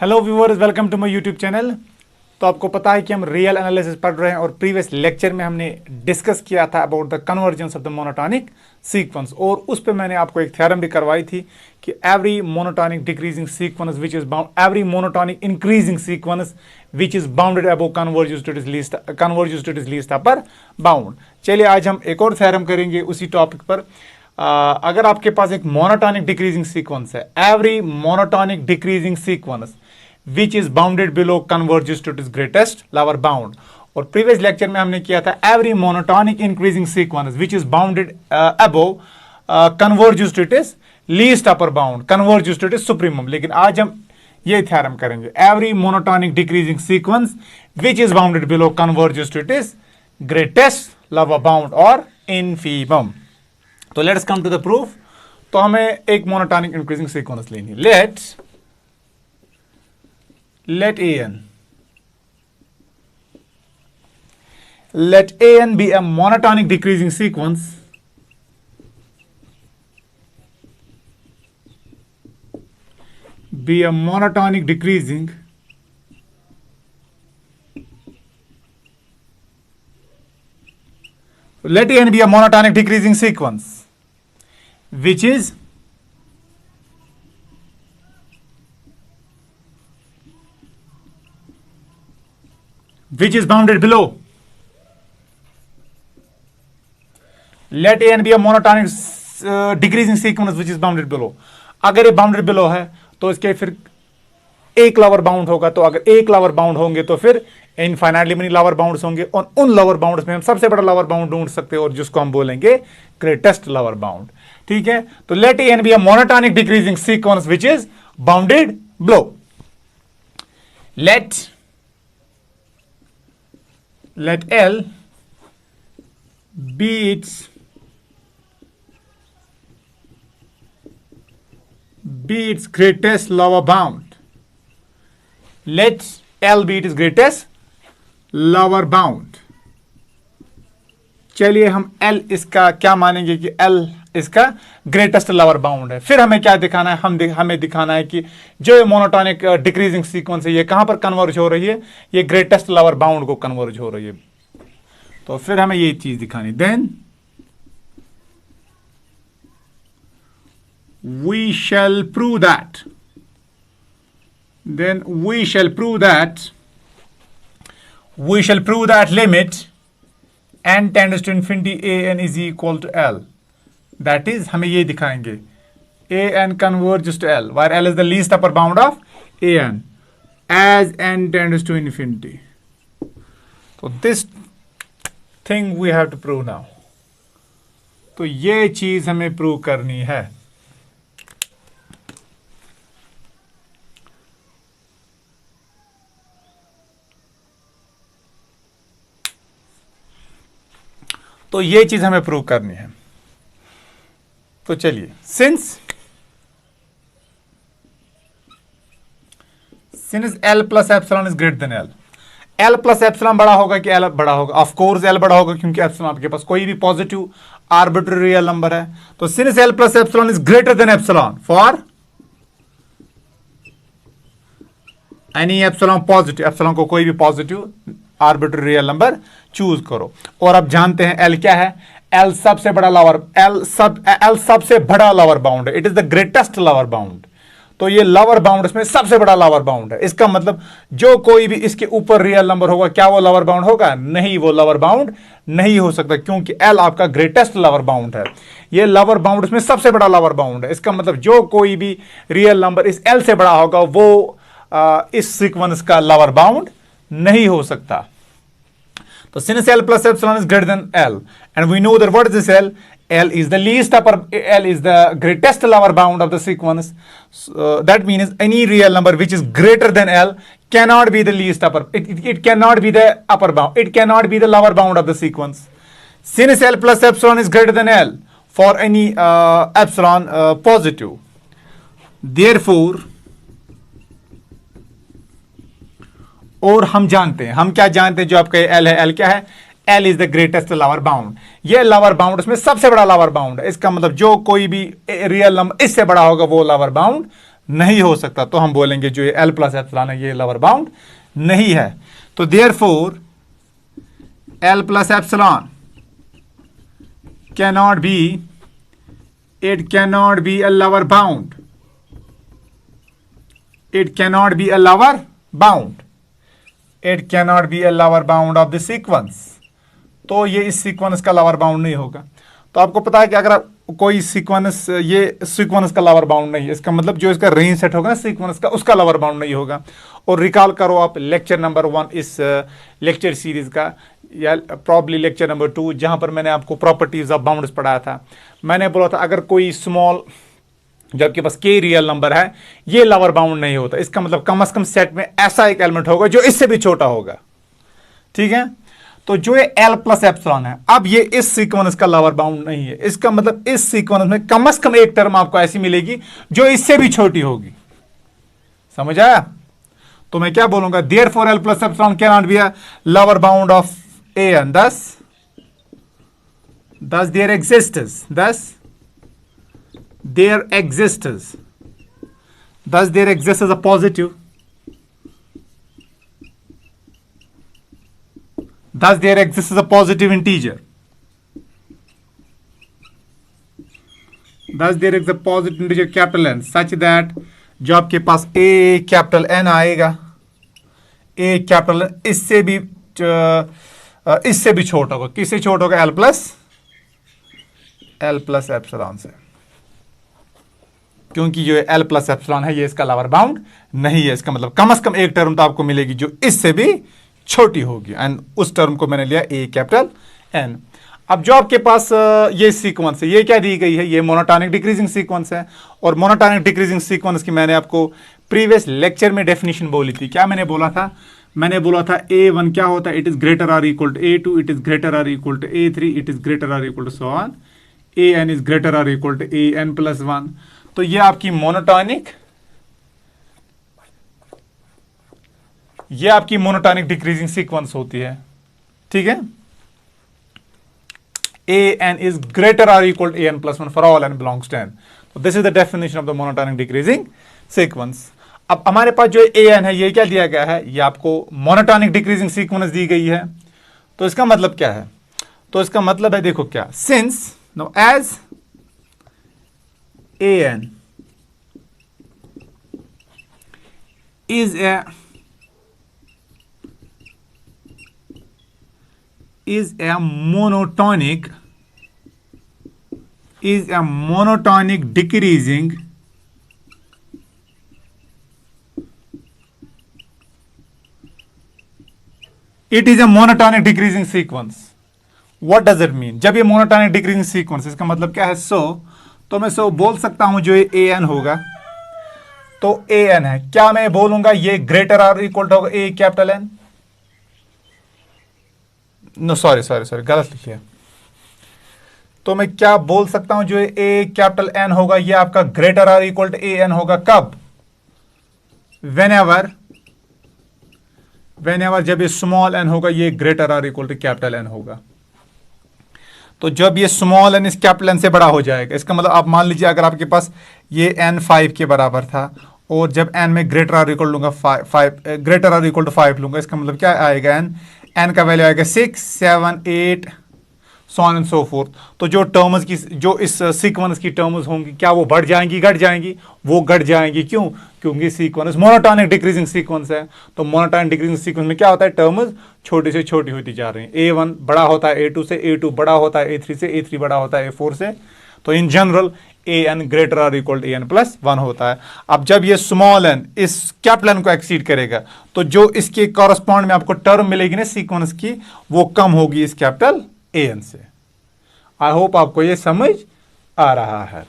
Hello viewers, welcome to my YouTube channel. तो आपको पता है कि हम रियल एनालिसिस पढ़ रहे हैं और प्रीवियस लेक्चर में हमने डिस्कस किया था about the convergence of the monotonic sequence और उस पे मैंने आपको एक थ्योरम भी करवाई थी कि every monotonic decreasing sequence which is bound every monotonic increasing sequence which is bounded above convergence to it is least upper bound. चलिए आज हम एक और थ्योरम करेंगे उसी टॉपिक पर। अगर आपके पास एक मोनोटोनिक डिक्रीजिंग सीक्वेंस है, every monotonic decreasing sequence which is bounded below converges to its greatest lower bound। और प्रीवियस लेक्चर में हमने किया था every monotonic increasing sequence which is bounded above converges to its least upper bound, converges to its supremum। लेकिन आज हम ये theorem करेंगे every monotonic decreasing sequence which is bounded below converges to its greatest lower bound or infimum। तो let's come to the proof. तो हमें एक monotonic increasing sequence लेनी है। let an be a monotonic decreasing sequence be a monotonic decreasing let an be a monotonic decreasing sequence which is bounded below। Let an be a monotonic decreasing sequence which is bounded below। अगर ये bounded below है तो इसके फिर एक lower bound होगा। तो अगर एक लोअर बाउंड होंगे तो फिर इनफाइनाइटली मेनी लोअर बाउंड्स होंगे और उन लोअर बाउंड्स में हम सबसे बड़ा लोअर बाउंड ढूंढ सकते हैं और जिसको हम बोलेंगे ग्रेटेस्ट लोअर बाउंड। ठीक है, तो let n be a monotonic decreasing sequence which is bounded below. let L be its greatest lower bound। let L be its greatest lower bound। चलिए हम L इसका क्या मानेंगे कि L इसका ग्रेटेस्ट लोअर बाउंड है। फिर हमें क्या दिखाना है, हमें दिखाना है कि जो ये मोनोटोनिक डिक्रीजिंग सीक्वेंस है ये कहां पर कन्वर्ज हो रही है, ये ग्रेटेस्ट लोअर बाउंड को कन्वर्ज हो रही है। तो फिर हमें ये चीज दिखानी। Then we shall prove that limit n tends to infinity an is equal to L। That is हमें ये दिखाएंगे an converges to L where L is the least upper bound of an as n tends to infinity। so this thing we have to prove now। तो ये चीज हमें prove करनी है। तो ये चीज हमें प्रूव करनी है। तो चलिए, since L plus epsilon is greater then L, L plus epsilon बड़ा होगा कि L बड़ा होगा? ऑफ कोर्स L बड़ा होगा क्योंकि एप्सिलॉन आपके पास कोई भी पॉजिटिव आर्बिट्ररी रियल नंबर है। तो since L plus epsilon is greater then epsilon for any epsilon positive, epsilon को कोई भी positive arbitrary real number choose करो। और अब जानते हैं L क्या है, L सबसे बड़ा L सबसे बड़ा लोअर बाउंड है। It is the greatest lower bound. तो ये लोअर बाउंड इसमें सबसे बड़ा लोअर बाउंड है। इसका मतलब जो कोई भी इसके ऊपर रियल नंबर होगा क्या वो लोअर बाउंड होगा? नहीं, वो लोअर बाउंड नहीं हो सकता क्योंकि L आपका ग्रेटेस्ट लोअर बाउंड है। ये लोअर बाउंड इसमें सबसे बड़ा लोअर बाउंड है। इसका मतलब जो कोई भी रियल नंबर इस L से बड़ा होगा वो इस सीक्वेंस का लोअर बाउंड नहीं हो सकता। So since L plus epsilon is greater than L, and we know that what is this L? L is the L is the greatest lower bound of the sequence. That means any real number which is greater than L cannot be the least upper. It cannot be the upper bound. It cannot be the lower bound of the sequence. Since L plus epsilon is greater than L for any epsilon positive, therefore और हम जानते हैं, हम क्या जानते हैं, जो आपका L है, L क्या है? L is the greatest lower bound. ये लोअर बाउंड उसमें सबसे बड़ा लोअर बाउंड है। इसका मतलब जो कोई भी रियल नंबर इससे बड़ा होगा वो लोअर बाउंड नहीं हो सकता, तो हम बोलेंगे जो ये एल प्लस एप्सिलॉन है ये लोअर बाउंड नहीं है। तो therefore L plus epsilon cannot be, it cannot be a lower bound, it cannot be a lower bound, it cannot be a lower bound of the sequence. तो ये इस sequence का lower bound नहीं होगा। तो आपको पता है कि अगर कोई सीक्वेंस, ये सीक्वेंस का लोअर बाउंड नहीं है, इसका मतलब जो इसका रेंज सेट होगा ना सीक्वेंस का, उसका लोअर बाउंड नहीं होगा। और रिकॉल करो आप लेक्चर नंबर 1 इस लेक्चर सीरीज का, या प्रॉब्ली लेक्चर नंबर 2, जहां पर मैंने आपको प्रॉपर्टीज ऑफ बाउंड्स पढ़ाया था। मैंने बोला था अगर कोई स्मॉल, जो आपके पास के रियल नंबर है, ये लोअर बाउंड नहीं होता, इसका मतलब कम से कम सेट में ऐसा एक एलिमेंट होगा जो इससे भी छोटा होगा। ठीक है, तो जो ये एल प्लस एप्सिलॉन है, अब ये इस सीक्वेंस का लोअर बाउंड नहीं है। इसका मतलब इस सीक्वेंस में कम से कम एक टर्म आपको ऐसी मिलेगी जो इससे भी छोटी होगी। समझ आया? तो मैं क्या बोलूंगा, therefore L plus epsilon can not be a lower bound of a n, thus there exists, a positive, thus there exists a positive integer, thus there is a positive integer capital N such that जो आपके पास a capital N आएगा, a capital इससे भी छोटा होगा। किससे छोटा होगा? एल प्लस एप्सिलॉन से, क्योंकि जो एल प्लस एप्सिलॉन है ये इसका लोअर बाउंड नहीं है। इसका मतलब कम से कम एक टर्म तो आपको मिलेगी जो इससे भी छोटी होगी, एंड उस टर्म को मैंने लिया ए कैपिटल एन। अब जो आपके पास ये सीक्वेंस है, ये क्या दी गई है? ये मोनोटोनिक डिक्रीजिंग सीक्वेंस है। और मोनोटोनिक डिक्रीजिंग सीक्वेंस की मैंने आपको प्रीवियस लेक्चर में डेफिनेशन बोली थी। क्या मैंने बोला था? मैंने बोला था A1 क्या होता है? It is greater or equal to A2, it is greater or equal to A3, it is greater or equal to so on, AN is greater or equal to AN plus 1। तो ये आपकी monotonic decreasing sequence होती है। ठीक है, AN is greater or equal to AN plus 1 for all n belongs to N. So this is the definition of the monotonic decreasing sequence. अब हमारे पास जो AN है ये क्या दिया गया है? ये आपको मोनोटोनिक डिक्रीजिंग सीक्वेंस दी गई है। तो इसका मतलब क्या है? तो इसका मतलब है, देखो क्या, since now as AN is a monotonic decreasing it is a monotonic decreasing sequence. What does it mean? जब ये monotonic decreasing sequence, इसका मतलब क्या है? तो मैं बोल सकता हूं जो ये AN होगा, तो AN है, क्या मैं बोलूंगा ये ग्रेटर आर इक्वल टू होगा A capital N? No sorry गलत लिखिए। तो मैं क्या बोल सकता हूं जो ए कैपिटल एन होगा ये आपका greater or equal to a n होगा। कब? वेनेवर जब ये स्मॉल एन होगा ये greater or equal to capital N होगा। तो जब ये स्मॉल एन इस कैपिटल एन से बड़ा हो जाएगा, इसका मतलब आप मान लीजिए अगर आपके पास ये एन 5 के बराबर था, और जब एन में ग्रेटर आर इक्वल लूंगा 5 लूंगा, इसका मतलब क्या आएगा? एन का वैल्यू आएगा 6, 7, 8 so on and so fourth. तो जो टर्म्स की, जो इस सीक्वेंस की टर्म्स होंगी, क्या वो बढ़ जाएंगी, घट जाएंगी? वो घट जाएंगी। क्यों? क्योंकि सीक्वेंस मोनोटोनिक डिक्रीजिंग सीक्वेंस है। तो मोनोटोनिक डिक्रीजिंग सीक्वेंस में क्या होता है? टर्म्स छोटी से छोटी होती जा रही हैं। A1 बड़ा होता है A2 से, A2 बड़ा होता है A3 से, A3 बड़ा होता है A4 से। तो in general AN greater or equal to AN plus 1 होता है। अब जब ये स्मॉल n इस कैपिटल N को एक्सीड करेगा, तो जो इसके कॉरस्पॉन्ड में आपको टर्म मिलेगी ना सीक्वेंस की, वो कम होगी इस कैपिटल AN से। आई होप आपको ये समझ आ रहा है।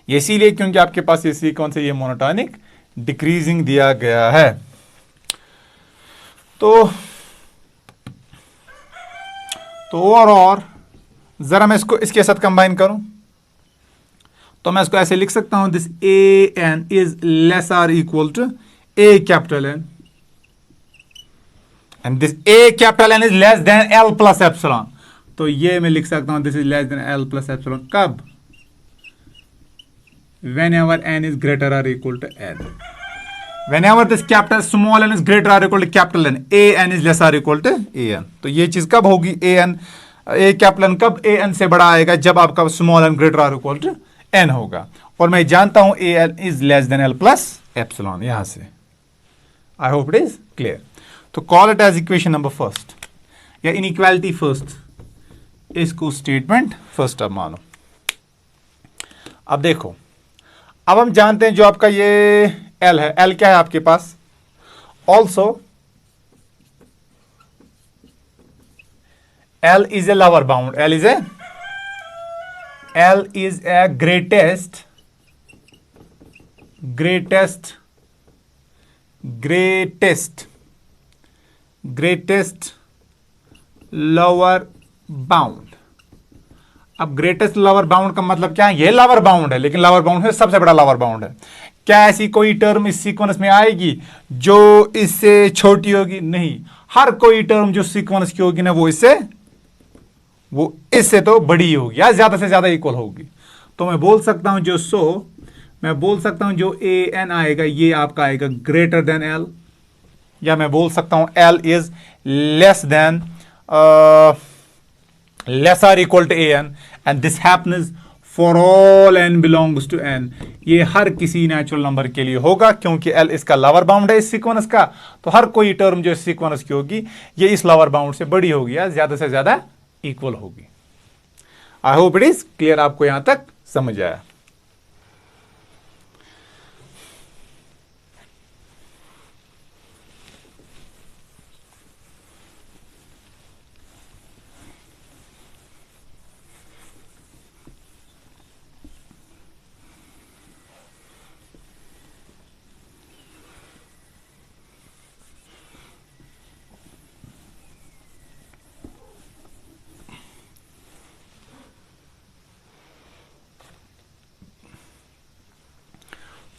इसीलिए क्योंकि आपके पास ये सीक्वेंस है, ये मोनोटोनिक डिक्रीजिंग दिया गया है। तो और जरा मैं इसको इसके साथ कंबाइन करूं, तो मैं इसको ऐसे लिख सकता हूं, this AN is less or equal to A capital N, and this A capital N is less than L plus epsilon. तो ये मैं लिख सकता हूं, this is less than L plus epsilon. कब? whenever n is greater or equal to n. Whenever this capital small n is greater or equal to capital N, a n is less or equal to a n. तो ये चीज कब होगी? a capital n कब a n से बड़ा आएगा? जब आपका स्मॉल n ग्रेटर और इक्वल टू n होगा। और मैं जानता हूं a n is less than l plus epsilon यहां से। I hope it is clear. तो call it as equation number first या इनइक्वालिटी फर्स्ट, इसको स्टेटमेंट फर्स्ट अब मानो। अब देखो, अब हम जानते हैं जो आपका ये L है, L क्या है आपके पास? Also L is a lower bound. L is a greatest lower bound. अब ग्रेटेस्ट लोअर बाउंड का मतलब क्या है? ये लोअर बाउंड है, लेकिन लोअर बाउंड है सबसे बड़ा लोअर बाउंड है। क्या ऐसी कोई टर्म इस सीक्वेंस में आएगी जो इससे छोटी होगी? नहीं, हर कोई टर्म जो सीक्वेंस की होगी ना वो इससे तो बड़ी होगी या ज्यादा से ज्यादा इक्वल होगी। तो मैं बोल सकता हूं मैं बोल सकता हूं जो ए एन आएगा ये आपका आएगा ग्रेटर देन एल, या मैं बोल सकता हूं L is less than less or equal to a n, and this happens for all n belongs to N. ये हर किसी नेचुरल नंबर के लिए होगा, क्योंकि एल इसका लोअर बाउंड है इस सीक्वेंस का। तो हर कोई टर्म जो इस सीक्वेंस की होगी ये इस लोअर बाउंड से बड़ी होगी या ज्यादा से ज्यादा इक्वल होगी। आई होप इट इज क्लियर, आपको यहां तक समझ आया।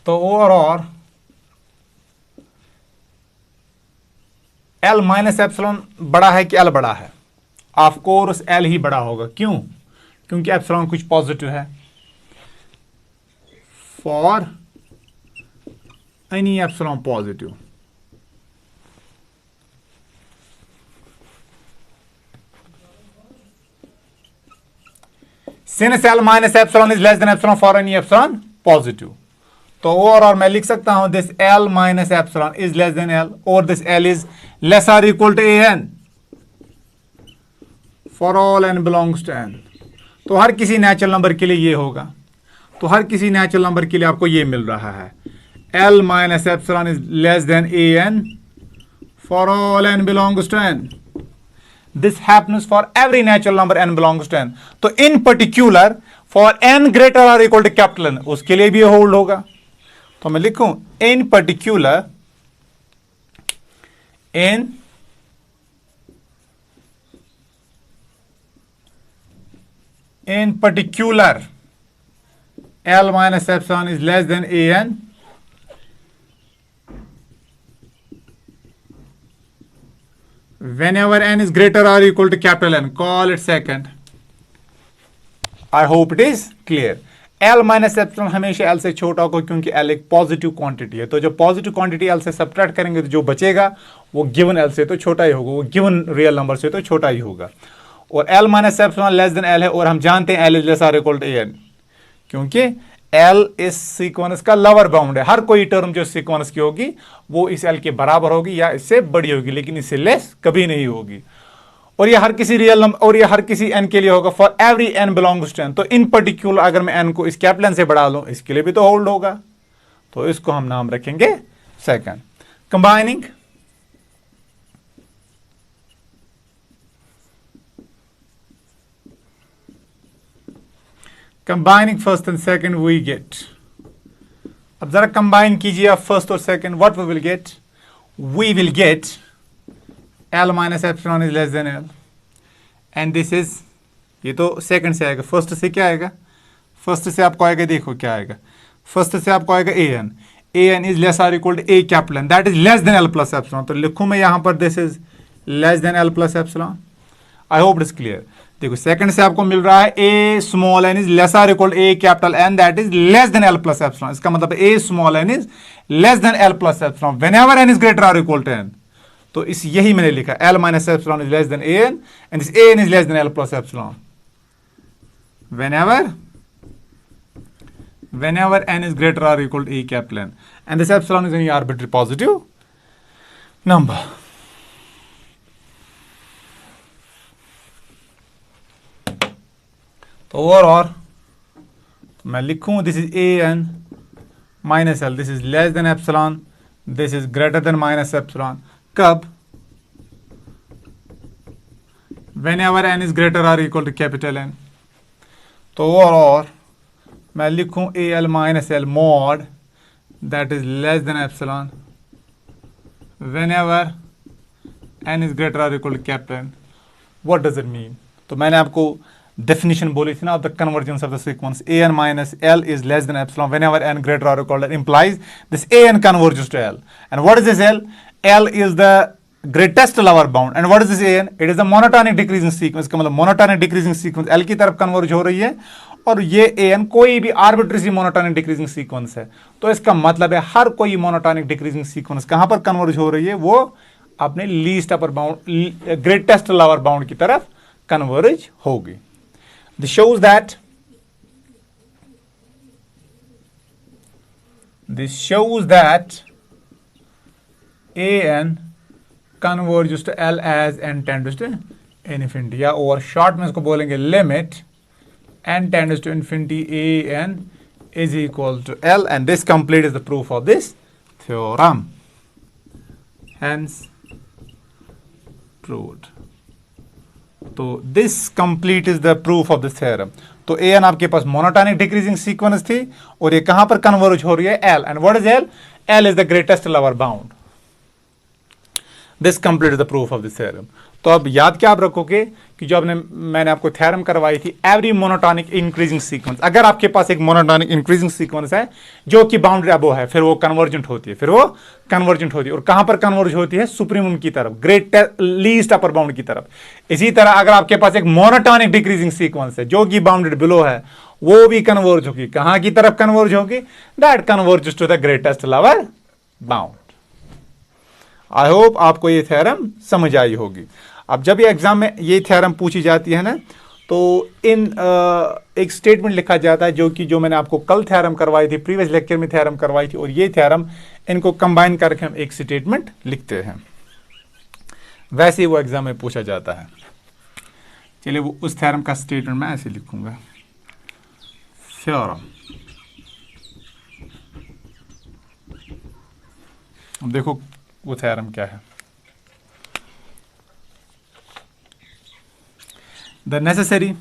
तो ओवरऑल एल माइनस एप्सिलॉन बड़ा है कि एल बड़ा है? ऑफ कोर्स एल ही बड़ा होगा। क्यों? क्योंकि एप्सिलॉन कुछ पॉजिटिव है। For any epsilon positive, since L minus epsilon is less than epsilon for any epsilon positive. तो ओवरऑल मैं लिख सकता हूं this L minus epsilon is less than L, और this L is less or equal to AN for all n belongs to n। तो हर किसी natural number के लिए ये होगा। तो हर किसी नेचुरल नंबर के लिए आपको ये मिल रहा है L minus epsilon is less than AN for all n belongs to n। This happens for every natural number n belongs to n। तो in particular for n greater और इक्वल टू कैपिटल N, उसके लिए भी hold होगा। तो मैं लिखूं in particular L minus epsilon is less than AN whenever n is greater or equal to capital N. Call it second. I hope it is clear. L minus epsilon हमेशा L से छोटा होगा, क्योंकि L एक positive quantity है। तो जब positive quantity L से सब्ट्रैक्ट करेंगे तो जो बचेगा वो गिवन L से तो छोटा ही होगा, वो गिवन रियल नंबर से तो छोटा ही होगा। और L minus epsilon less than L है, और हम जानते हैं L is less or equal to AN, क्योंकि L इस सीक्वेंस का लोअर बाउंड है। हर कोई टर्म जो सीक्वेंस की होगी वो इस L के बराबर होगी या इससे बड़ी होगी, लेकिन इससे लेस कभी नहीं होगी। और ये हर किसी रियल नंबर और ये हर किसी n के लिए होगा for every n belongs to n। तो इन पर्टिकुलर अगर मैं n को इस कैपिटल N से बढ़ा लूं, इसके लिए भी तो होल्ड होगा। तो इसको हम नाम रखेंगे second. Combining first and second we get, अब जरा कंबाइन कीजिए आप फर्स्ट और second. What we will get L minus epsilon is less than L, and this is, ये तो सेकंड से आएगा। फर्स्ट से क्या आएगा? फर्स्ट से आपको आएगा, देखो क्या आएगा। फर्स्ट से आपको आएगा AN is less or equal to A capital N, that is less than L plus epsilon. तो लिखूं मैं यहां पर this is less than L plus epsilon. I hope it is clear. देखो सेकंड से आपको मिल रहा है a small n is lesser equal a capital N that is less than L plus epsilon. इसका मतलब a small n is less than L plus epsilon whenever n is greater और equal to n. तो इस यही मैंने लिखा L minus epsilon is less than a n and this a n is less than L plus epsilon whenever n is greater or equal to e capital N, and this epsilon is any arbitrary positive number. तो और मैं लिखूं this is a n minus L, this is less than epsilon, this is greater than minus epsilon. कब? whenever n is greater or equal to capital N। तो और मैं लिखूं A L minus L mod that is less than epsilon whenever n is greater or equal to capital N। what does it mean? तो मैंने आपको definition बोली थी ना of the convergence of the sequence a n minus L is less than epsilon whenever n greater or equal to implies this a n converges to L। and what is this L? L is the greatest lower bound। and what is this a n? it is the monotonic decreasing sequence। का मतलब monotonic decreasing sequence L की तरफ converge हो रही है और ये a n कोई भी आर्बिट्री मोनोटोनिक डिक्रीजिंग सीक्वेंस है। तो इसका मतलब है हर कोई मोनोटोनिक डिक्रीजिंग सीक्वेंस कहां पर कन्वर्ज हो रही है? वो अपने least upper bound greatest lower bound की तरफ कन्वर्ज होगी। This shows that a n converges to L as n tends to infinity, या और शॉर्ट में इसको बोलेंगे limit n tends to infinity a n is equal to L, and this complete is the proof of this theorem, hence proved। तो this complete is the proof of this theorem। तो a n आपके पास monotonic decreasing sequence थी और ये कहां पर converge हो रही है? L। and what is L? L is the greatest lower bound। This complete the proof of this theorem. तो अब याद क्या आप रखोगे कि जो मैंने आपको थ्योरम करवाई थी एवरी मोनोटोनिक इंक्रीजिंग सीक्वेंस, अगर आपके पास एक मोनोटोनिक इंक्रीजिंग सीक्वेंस है जो कि बाउंड्री अबो है, फिर वो कन्वर्जेंट होती है, और कहां पर कन्वर्ज होती है? सुप्रीमम की तरफ, ग्रेट लीस्ट अपर बाउंड की तरफ। इसी तरह अगर आपके पास एक मोनोटोनिक डिक्रीजिंग सीक्वेंस है जो कि बाउंडेड बिलो है, वो भी कन्वर्ज होगी। कहां की तरफ कन्वर्ज होगी? That converges to the greatest lower bound. I hope आपको ये थ्योरम समझ आई होगी। अब जब ये एग्जाम में ये थ्योरम पूछी जाती है ना, तो इन एक स्टेटमेंट लिखा जाता है जो मैंने आपको कल थ्योरम करवाई थी, प्रीवियस लेक्चर में थ्योरम करवाई थी, और ये थ्योरम इनको कंबाइन करके हम एक स्टेटमेंट लिखते हैं। वैसे ही वो एग्जाम में पूछा जाता है। चलिए वो उस थ्योरम का स्टेटमेंट मैं ऐसे लिखूंगा, थ्योरम। अब देखो वो थ्योरम क्या है। The necessary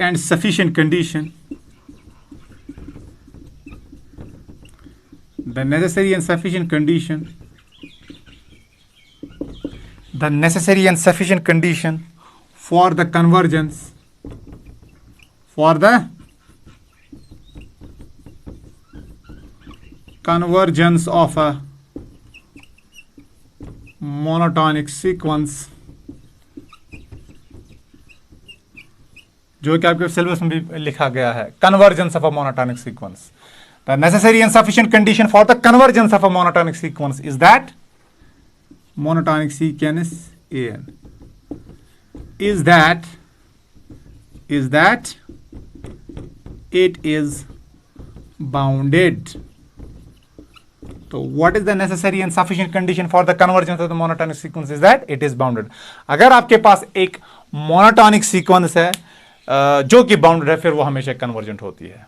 and sufficient condition for the convergence of a monotonic sequence, जो कि आपके सिलेबस में भी लिखा गया है, convergence of a monotonic sequence. The necessary and sufficient condition for the convergence of a monotonic sequence is that monotonic sequence an is that it is bounded। तो what is the necessary and sufficient condition for the convergence of the monotonic sequence is that it is bounded। अगर आपके पास एक monotonic sequence है जो कि bounded है, फिर वो हमेशा कन्वर्जेंट होती है।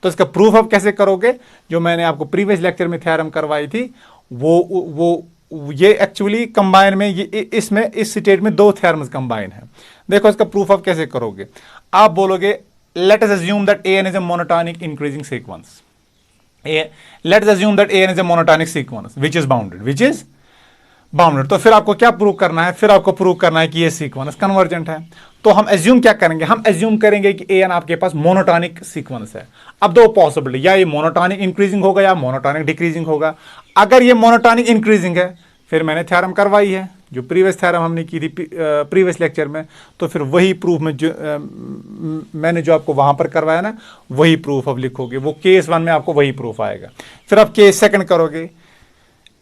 तो इसका प्रूफ आप कैसे करोगे? जो मैंने आपको प्रीवियस लेक्चर में थ्योरम करवाई थी, वो ये एक्चुअली कंबाइन में इसमें इस स्टेट में दो थ्योरम्स कंबाइन है। देखो इसका प्रूफ आप कैसे करोगे? आप बोलोगे let us assume that an is a monotonic increasing sequence। Let us assume that an is a monotonic sequence which is bounded। तो फिर आपको क्या प्रूव करना है? फिर आपको प्रूव करना है कि ये सीक्वेंस कन्वर्जेंट है। तो हम एज्यूम क्या करेंगे? हम एज्यूम करेंगे कि an आपके पास मोनोटोनिक सीक्वेंस है। अब दो पॉसिबिलिटी, या ये मोनोटोनिक इंक्रीजिंग होगा या मोनोटोनिक डिक्रीजिंग होगा। अगर ये मोनोटोनिक इंक्रीजिंग है, फिर मैंने थ्योरम करवाई है, जो प्रीवियस थ्योरम हमने की थी प्रीवियस लेक्चर में, तो फिर वही प्रूफ में जो मैंने जो आपको वहां पर करवाया ना, वही प्रूफ अब लिखोगे। वो केस 1 में आपको वही प्रूफ आएगा। फिर आप केस सेकंड करोगे,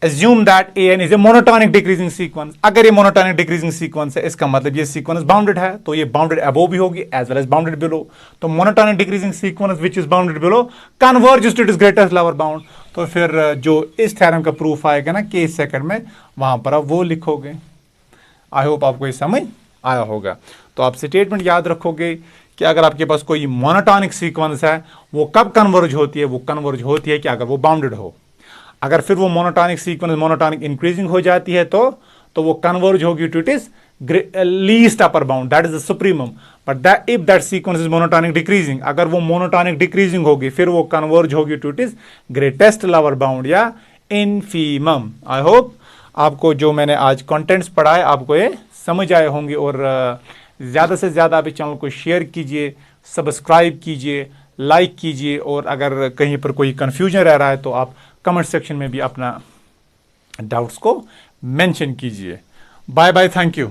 assume that an is a monotonic decreasing sequence। अगर ये monotonic decreasing sequence है, इसका मतलब ये sequence bounded है, तो ये bounded above भी होगी as well as bounded below। तो monotonic decreasing sequence which is bounded below converges to its greatest lower bound। तो फिर जो इस थ्योरम का प्रूफ आएगा ना केस सेकंड में, वहां पर आप वो लिखोगे। आई होप आपको ये समझ आया होगा। तो आप स्टेटमेंट याद रखोगे कि अगर आपके पास कोई मोनोटॉनिक सीक्वेंस है, वो कब कन्वर्ज होती है? वो कन्वर्ज होती है कि अगर वो बाउंडेड हो। अगर फिर वो मोनोटॉनिक सीक्वेंस मोनोटॉनिक इंक्रीजिंग हो जाती है तो वो कन्वर्ज होगी to it is least upper bound, that is the supremum. But if that sequence is monotonic decreasing, अगर वो मोनोटॉनिक डिक्रीजिंग होगी, फिर वो कन्वर्ज होगी to it is greatest lower bound या इनफीमम। आई होप आपको जो मैंने आज कंटेंट्स पढ़ाए आपको ये समझ आए होंगे। और ज़्यादा से ज़्यादा आप इस चैनल को शेयर कीजिए, सब्सक्राइब कीजिए, लाइक कीजिए। और अगर कहीं पर कोई कन्फ्यूजन रह रहा है तो आप कमेंट सेक्शन में भी अपना डाउट्स को मेंशन कीजिए। Bye bye, thank you.